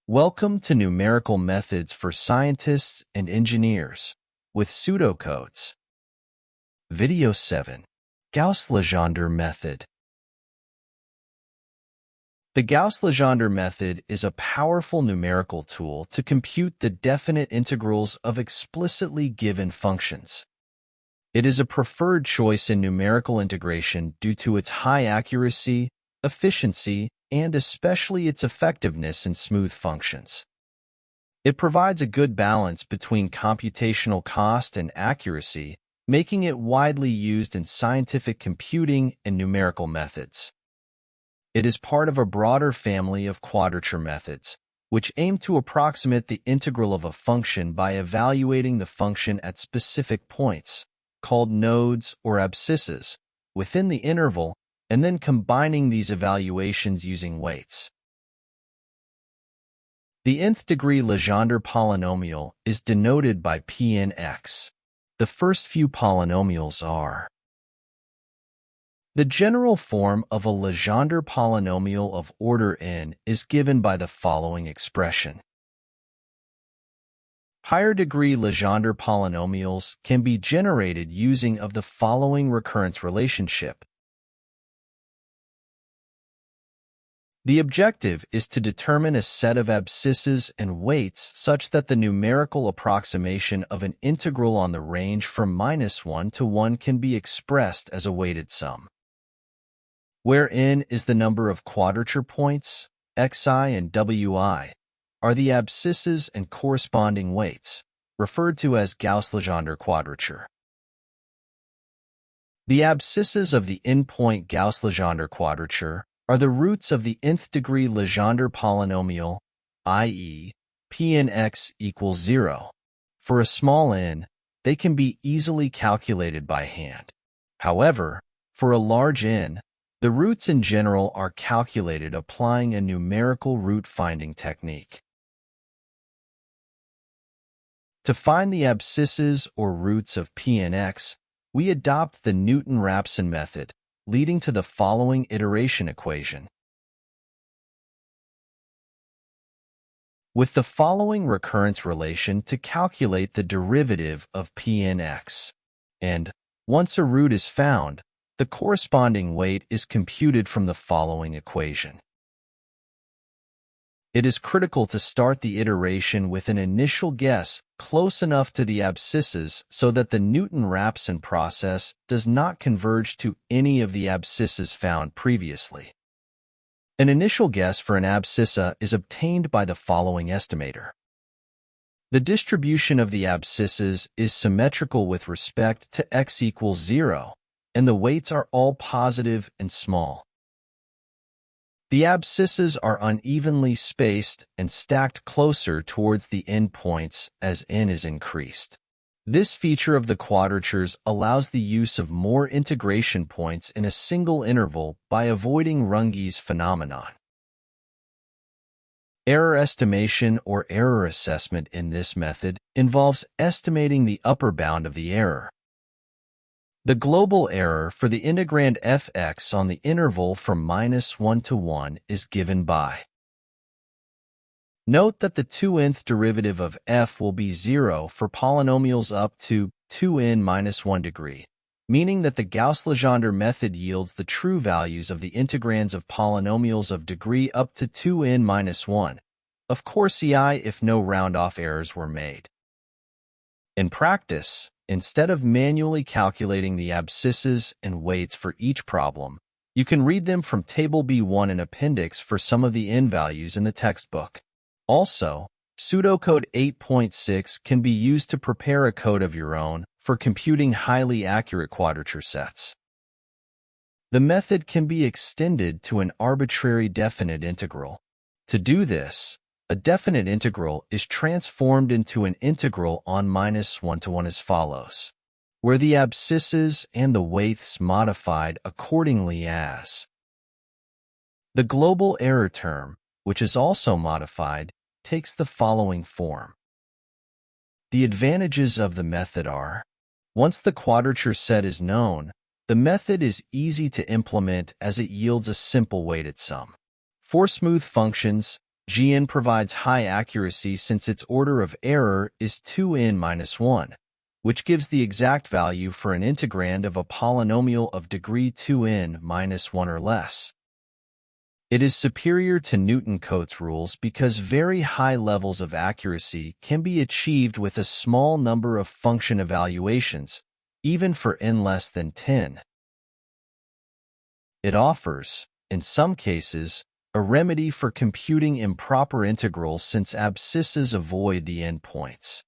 Welcome to Numerical Methods for Scientists and Engineers with Pseudocodes. Video 7. Gauss-Legendre Method. The Gauss-Legendre method is a powerful numerical tool to compute the definite integrals of explicitly given functions. It is a preferred choice in numerical integration due to its high accuracy, efficiency, and especially its effectiveness in smooth functions. It provides a good balance between computational cost and accuracy, making it widely used in scientific computing and numerical methods. It is part of a broader family of quadrature methods, which aim to approximate the integral of a function by evaluating the function at specific points, called nodes or abscisses, within the interval, and then combining these evaluations using weights. The nth degree Legendre polynomial is denoted by Pnx. The first few polynomials are. The general form of a Legendre polynomial of order n is given by the following expression. Higher degree Legendre polynomials can be generated using of the following recurrence relationship. The objective is to determine a set of abscisses and weights such that the numerical approximation of an integral on the range from -1 to 1 can be expressed as a weighted sum, where n is the number of quadrature points, xi and wi, are the abscisses and corresponding weights, referred to as Gauss-Legendre quadrature. The abscisses of the n-point Gauss-Legendre quadrature are the roots of the nth degree Legendre polynomial, i.e., Pnx equals 0. For a small n, they can be easily calculated by hand. However, for a large n, the roots in general are calculated applying a numerical root-finding technique. To find the abscisses or roots of Pnx, we adopt the Newton-Raphson method, leading to the following iteration equation. With the following recurrence relation to calculate the derivative of Pnx, and, once a root is found, the corresponding weight is computed from the following equation. It is critical to start the iteration with an initial guess close enough to the abscisses so that the Newton-Raphson process does not converge to any of the abscisses found previously. An initial guess for an abscissa is obtained by the following estimator. The distribution of the abscisses is symmetrical with respect to x equals 0, and the weights are all positive and small. The abscisses are unevenly spaced and stacked closer towards the endpoints as n is increased. This feature of the quadratures allows the use of more integration points in a single interval by avoiding Runge's phenomenon. Error estimation or error assessment in this method involves estimating the upper bound of the error. The global error for the integrand fx on the interval from -1 to 1 is given by. Note that the 2nth derivative of f will be 0 for polynomials up to 2n-1 degree, meaning that the Gauss-Legendre method yields the true values of the integrands of polynomials of degree up to 2n-1, of course if no round-off errors were made. In practice, instead of manually calculating the abscisses and weights for each problem, you can read them from Table B1 and Appendix for some of the n values in the textbook. Also, Pseudocode 8.6 can be used to prepare a code of your own for computing highly accurate quadrature sets. The method can be extended to an arbitrary definite integral. To do this, a definite integral is transformed into an integral on -1 to 1 as follows, where the abscisses and the weights modified accordingly as. The global error term, which is also modified, takes the following form. The advantages of the method are, once the quadrature set is known, the method is easy to implement as it yields a simple weighted sum. For smooth functions, Gn provides high accuracy since its order of error is 2n-1, which gives the exact value for an integrand of a polynomial of degree 2n-1 or less. It is superior to Newton-Cotes rules because very high levels of accuracy can be achieved with a small number of function evaluations, even for n less than 10. It offers, in some cases, a remedy for computing improper integrals since abscisses avoid the endpoints.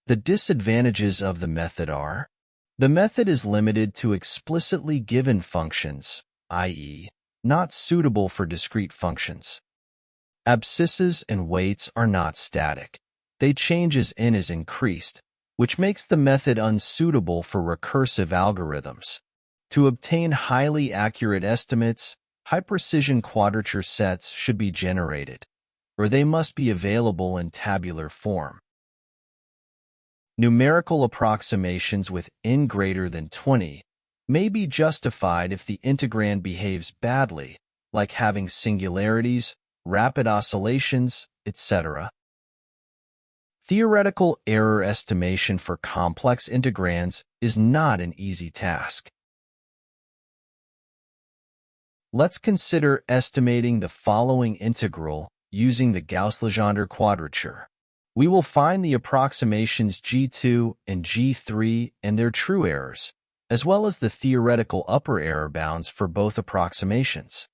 The disadvantages of the method are: the method is limited to explicitly given functions, i.e., not suitable for discrete functions. Abscisses and weights are not static. They change as n is increased, which makes the method unsuitable for recursive algorithms. To obtain highly accurate estimates, high-precision quadrature sets should be generated, or they must be available in tabular form. Numerical approximations with n greater than 20 may be justified if the integrand behaves badly, like having singularities, rapid oscillations, etc. Theoretical error estimation for complex integrands is not an easy task. Let's consider estimating the following integral using the Gauss-Legendre quadrature. We will find the approximations g2 and g3 and their true errors, as well as the theoretical upper error bounds for both approximations.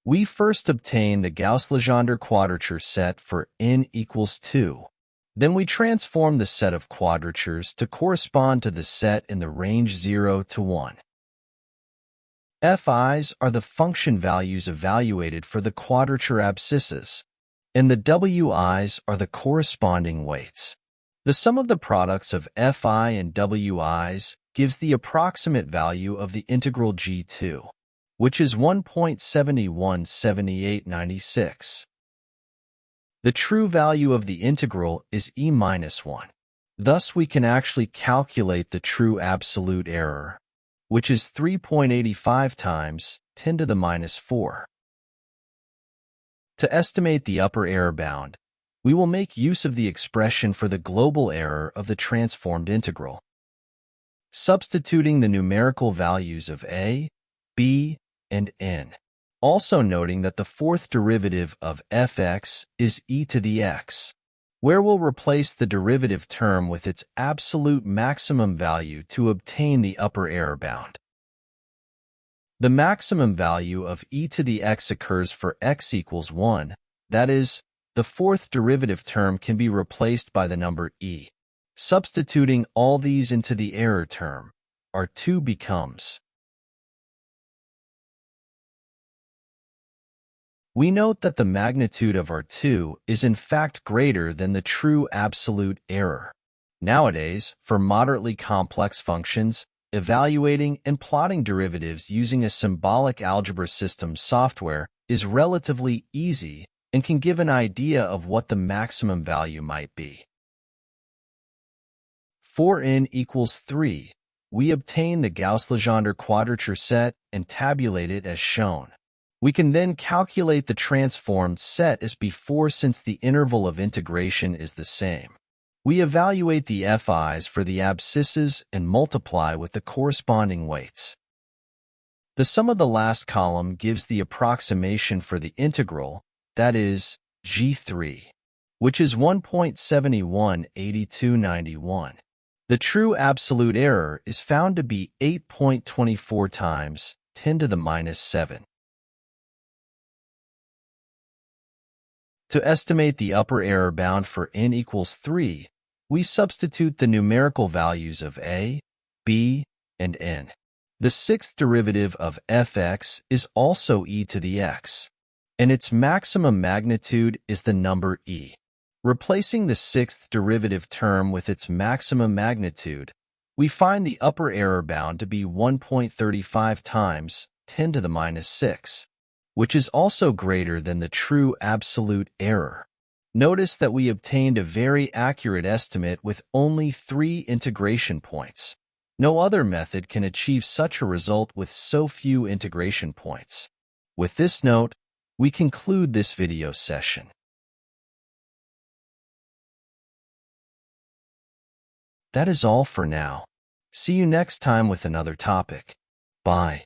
We first obtain the Gauss-Legendre quadrature set for n equals 2. Then we transform the set of quadratures to correspond to the set in the range 0 to 1. Fi's are the function values evaluated for the quadrature abscisses, and the wi's are the corresponding weights. The sum of the products of fi and wi's gives the approximate value of the integral g2, which is 1.717896. The true value of the integral is e-1. Thus, we can actually calculate the true absolute error, which is 3.85 times 10 to the minus 4. To estimate the upper error bound, we will make use of the expression for the global error of the transformed integral. Substituting the numerical values of a, b, and n. Also noting that the fourth derivative of fx is e to the x, where we'll replace the derivative term with its absolute maximum value to obtain the upper error bound. The maximum value of e to the x occurs for x equals 1, that is, the fourth derivative term can be replaced by the number e. Substituting all these into the error term, R2 becomes. We note that the magnitude of R2 is in fact greater than the true absolute error. Nowadays, for moderately complex functions, evaluating and plotting derivatives using a symbolic algebra system software is relatively easy and can give an idea of what the maximum value might be. For n equals 3, we obtain the Gauss-Legendre quadrature set and tabulate it as shown. We can then calculate the transformed set as before since the interval of integration is the same. We evaluate the fi's for the abscisses and multiply with the corresponding weights. The sum of the last column gives the approximation for the integral, that is, g3, which is 1.718291. The true absolute error is found to be 8.24 times 10 to the minus 7. To estimate the upper error bound for n equals 3, we substitute the numerical values of a, b, and n. The sixth derivative of fx is also e to the x, and its maximum magnitude is the number e. Replacing the sixth derivative term with its maximum magnitude, we find the upper error bound to be 1.35 times 10 to the minus 6. Which is also greater than the true absolute error. Notice that we obtained a very accurate estimate with only 3 integration points. No other method can achieve such a result with so few integration points. With this note, we conclude this video session. That is all for now. See you next time with another topic. Bye.